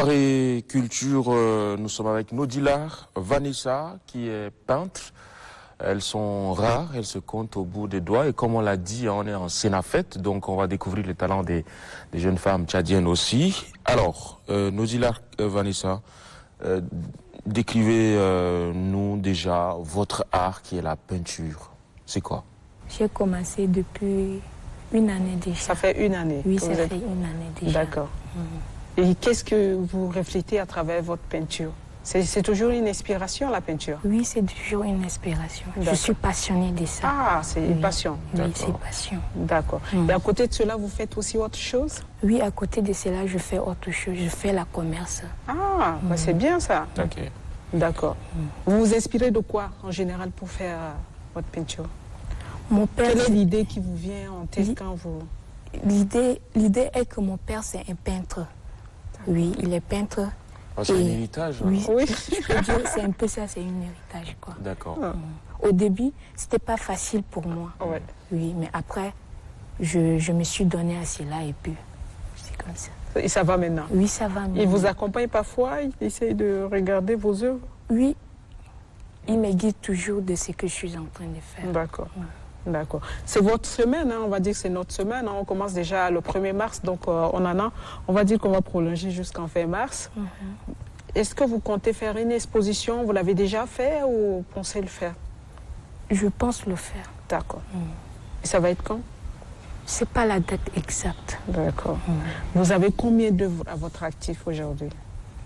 Art et culture, nous sommes avec Nodilar Vanessa, qui est peintre. Elles sont rares, elles se comptent au bout des doigts. Et comme on l'a dit, on est en Sénafette, donc on va découvrir les talents des jeunes femmes tchadiennes aussi. Alors, Nodilar Vanessa, décrivez-nous déjà votre art qui est la peinture. C'est quoi? J'ai commencé depuis une année déjà. Ça fait une année? Oui, ça fait une année déjà. D'accord. Et qu'est-ce que vous reflétez à travers votre peinture? C'est toujours une inspiration, la peinture? Oui, c'est toujours une inspiration. Je suis passionnée de ça. Ah, c'est une passion? Oui, c'est passion. D'accord. Et à côté de cela, vous faites aussi autre chose? Oui, à côté de cela, je fais autre chose. Je fais la commerce. Ah, bah c'est bien ça. Ok. D'accord. Vous vous inspirez de quoi, en général, pour faire votre peinture? Mon père, quelle est l'idée qui vous vient en tête quand vous... L'idée est que mon père, c'est un peintre. Oui, il est peintre. Ah, c'est un héritage? Oui, je peux dire, c'est un peu ça, c'est un héritage, quoi. D'accord. Au début, c'était pas facile pour moi. Ouais. Oui, mais après, je me suis donné à cela et puis c'est comme ça. Et ça va maintenant? Oui, ça va maintenant. Il vous accompagne parfois? Il essaye de regarder vos œuvres? Oui, il me guide toujours de ce que je suis en train de faire. D'accord. D'accord. C'est votre semaine, hein, on va dire que c'est notre semaine. Hein, on commence déjà le 1er mars, donc on va dire qu'on va prolonger jusqu'en fin mars. Est-ce que vous comptez faire une exposition? Vous l'avez déjà fait ou vous pensez le faire? Je pense le faire. D'accord. Et ça va être quand? C'est pas la date exacte. D'accord. Vous avez combien d'œuvres à votre actif aujourd'hui?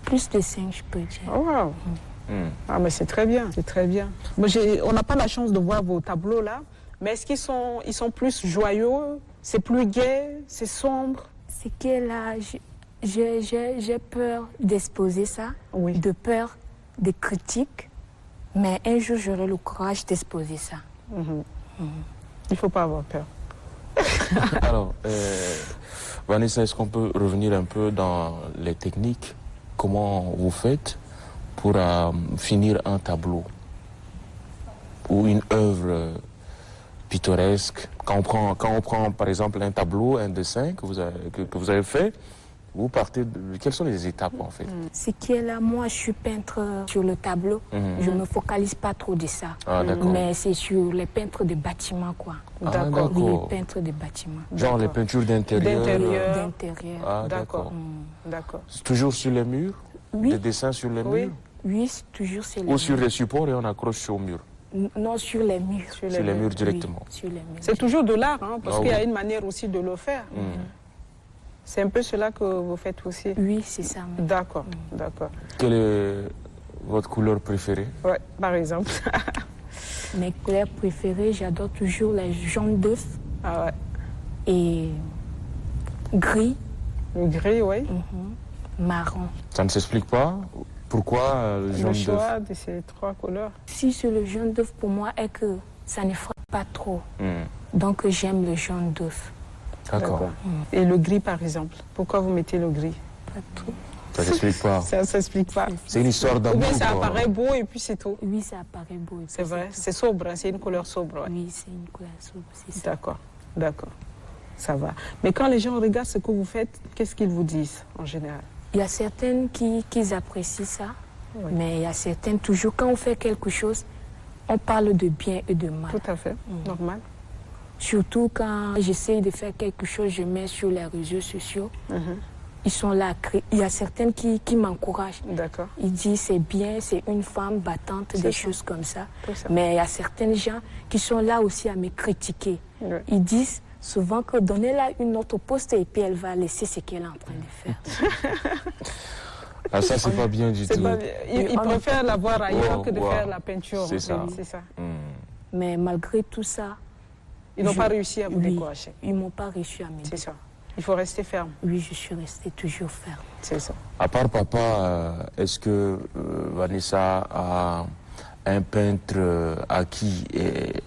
Plus de 5, je peux dire. Oh, wow. Ah, mais c'est très bien, c'est très bien. Moi, on n'a pas la chance de voir vos tableaux là. Mais est-ce qu'ils sont plus joyeux? C'est plus gai? C'est sombre? C'est que là, j'ai peur d'exposer ça, de peur des critiques. Mais un jour, j'aurai le courage d'exposer ça. Il ne faut pas avoir peur. Alors, Vanessa, est-ce qu'on peut revenir un peu dans les techniques? Comment vous faites pour finir un tableau ou une œuvre pittoresque? Quand on prend par exemple un tableau, un dessin que vous avez fait, vous partez de... Quelles sont les étapes en fait? Ce qui est là, moi je suis peintre sur le tableau, je ne me focalise pas trop de ça. Ah, mais c'est sur les peintres de bâtiments quoi. D'accord. Oui, les peintres de bâtiments. Genre les peintures d'intérieur? D'intérieur. Ah, d'accord. C'est toujours sur les murs? Oui. Des dessins sur les murs? Oui, c'est toujours sur les murs. Ou sur les supports et on accroche sur le mur? Non, sur les murs. Sur les murs directement. Oui, sur les murs. C'est toujours de l'art, hein, parce qu'il y a une manière aussi de le faire. C'est un peu cela que vous faites aussi? Oui, c'est ça. D'accord, d'accord. Quelle est votre couleur préférée? Ouais, par exemple. Mes couleurs préférées, j'adore toujours les jaunes d'œuf et gris. Gris, oui. Marron. Ça ne s'explique pas? Pourquoi le jaune d'œuf? Le choix de ces trois couleurs? Si c'est le jaune d'œuf pour moi est que ça ne frotte pas trop. Donc j'aime le jaune d'œuf. D'accord. Et le gris par exemple? Pourquoi vous mettez le gris? Pas trop. Ça ne s'explique pas? Ça ne s'explique pas. C'est une histoire d'amour? Ou bien ça apparaît beau et puis c'est tout? Oui, ça apparaît beau. C'est vrai, c'est sobre, hein, c'est une couleur sobre. Ouais. Oui, c'est une couleur sobre, c'est ça. D'accord, d'accord. Ça va. Mais quand les gens regardent ce que vous faites, qu'est-ce qu'ils vous disent en général? Il y a certaines qui apprécient ça, mais il y a certaines, toujours, quand on fait quelque chose, on parle de bien et de mal. Tout à fait, normal. Surtout quand j'essaye de faire quelque chose, je mets sur les réseaux sociaux. Ils sont là. Il y a certaines qui m'encouragent. D'accord. Ils disent c'est bien, c'est une femme battante, des choses comme ça. Ça. Mais il y a certains gens qui sont là aussi à me critiquer. Ils disent souvent que donnez-la une autre poste et puis elle va laisser ce qu'elle est en train de faire. Ah, ça, c'est pas bien du tout. Ils préfèrent la voir ailleurs que de faire la peinture. C'est ça. Mais malgré tout ça... Ils n'ont pas réussi à vous décourager. Ils n'ont pas réussi à me décourager. C'est ça. Il faut rester ferme. Oui, je suis restée toujours ferme. C'est ça. À part papa, est-ce que Vanessa a un peintre à qui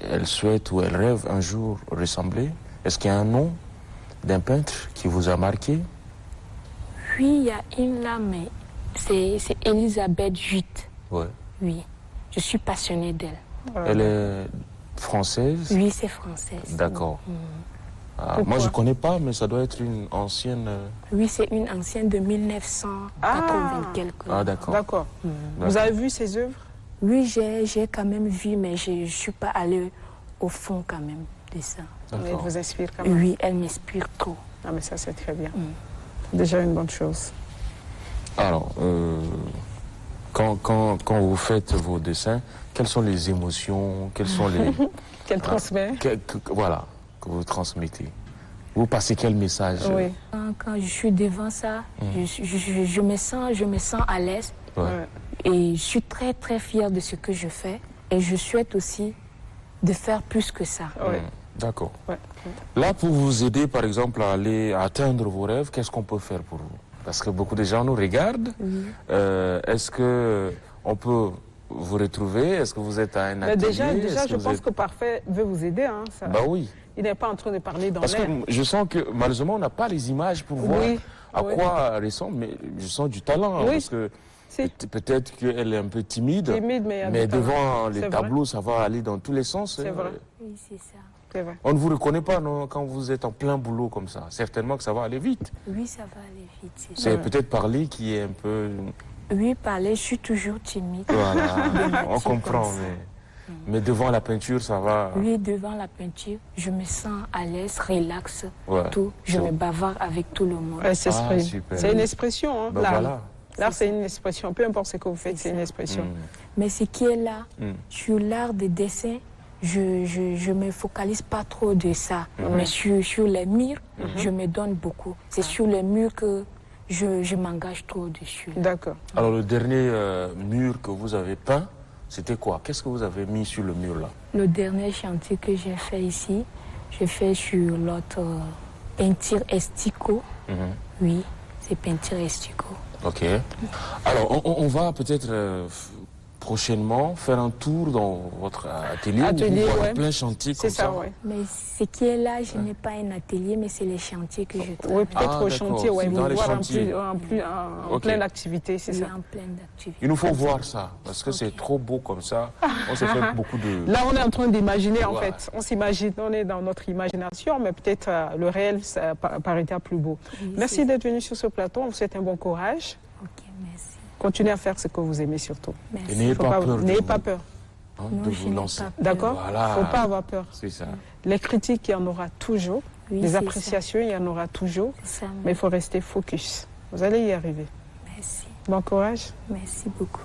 elle souhaite ou elle rêve un jour ressembler? Est-ce qu'il y a un nom d'un peintre qui vous a marqué? Oui, il y a une là, mais c'est Elisabeth Jutte. Ouais. Oui, je suis passionnée d'elle. Elle est française? Oui, c'est française. D'accord. Ah, Pourquoi? moi, je ne connais pas, mais ça doit être une ancienne... Oui, c'est une ancienne de 1980 quelques. Ah, d'accord. D'accord. Vous avez vu ses œuvres? Oui, j'ai quand même vu, mais je ne suis pas allée au fond quand même de ça. Mais elle D'accord. vous inspire quand même. Oui, elle m'inspire trop. Ah, mais ça, c'est très bien. Déjà une bonne chose. Alors, quand vous faites vos dessins, quelles sont les émotions, quelles sont les... Qu'elle transmet. Voilà, que vous transmettez. Vous passez quel message? Oui. Quand je suis devant ça, je me sens à l'aise Ouais. Ouais. et je suis très très fière de ce que je fais et je souhaite aussi de faire plus que ça. Ouais. D'accord. Ouais. Là, pour vous aider, par exemple, à aller atteindre vos rêves, qu'est-ce qu'on peut faire pour vous? Parce que beaucoup de gens nous regardent. Est-ce que on peut vous retrouver? Est-ce que vous êtes à un Mais atelier? déjà Est-ce je vous pense êtes- que Parfait veut vous aider. Hein, ça. Bah oui. Il n'est pas en train de parler dans Parce que l'air. je sens que malheureusement, on n'a pas les images pour voir Oui, à oui. quoi ressemble, mais je sens du talent. Hein, Oui. parce que Si. peut-être qu'elle est un peu timide, Timide, mais il y a du talent. devant les C'est vrai. tableaux, ça va aller dans tous les sens. C'est vrai. Oui, c'est ça. C'est vrai. On ne vous reconnaît pas non, quand vous êtes en plein boulot comme ça. Certainement que ça va aller vite. Oui, ça va aller vite. C'est ça. C'est peut-être parler qui est un peu... Oui, parler, je suis toujours timide. Voilà, on nature comprend. comme ça. Mais devant la peinture, ça va... Oui, devant la peinture, je me sens à l'aise, relax, Ouais. tout. Je C'est me bon. bavarde avec tout le monde. Elle s'exprime. super. C'est une expression. Hein, Ben l'art. voilà. L'art, c'est une expression. Peu importe ce que vous faites, C'est c'est une ça. expression. Mais ce qui est là, Mm. sur l'art de dessin, je me focalise pas trop de ça. Mais sur les murs, je me donne beaucoup. C'est sur les murs que je m'engage trop dessus. D'accord. Alors, le dernier mur que vous avez peint, c'était quoi? Qu'est-ce que vous avez mis sur le mur là? Le dernier chantier que j'ai fait ici, j'ai fait sur l'autre peinture estico. Oui, c'est peinture estico. Ok. Alors, on va peut-être prochainement faire un tour dans votre atelier. Atelier, où vous voyez ouais. plein de chantiers C'est comme ça, ça. oui. Mais ce qui est là, je n'ai pas un atelier, mais c'est les chantiers que je travaille. Oui, peut-être Ah, au d'accord. chantier, ouais, C'est dans vous les voir chantiers. en Ok. pleine activité, c'est Oui, ça. en pleine d'activité. Il nous faut voir ça, parce que c'est trop beau comme ça. On s'est fait beaucoup de... Là, on est en train d'imaginer, en Voilà. fait. On s'imagine, on est dans notre imagination, mais peut-être le réel, ça paraîtra plus beau. Oui, Merci c'est- d'être venu sur ce plateau. On vous souhaite un bon courage. Ok, merci. Continuez à faire ce que vous aimez surtout. Et Merci. n'ayez Faut pas peur de N'ayez vous- pas peur. hein, Non, de je vous n'ai lancer. pas peur. D'accord? Voilà. Faut pas avoir peur. C'est ça. Les critiques, il y en aura toujours. Oui, Les c'est appréciations, il y en aura toujours. ça. Mais il faut rester focus. Vous allez y arriver. Merci. Bon courage. Merci beaucoup.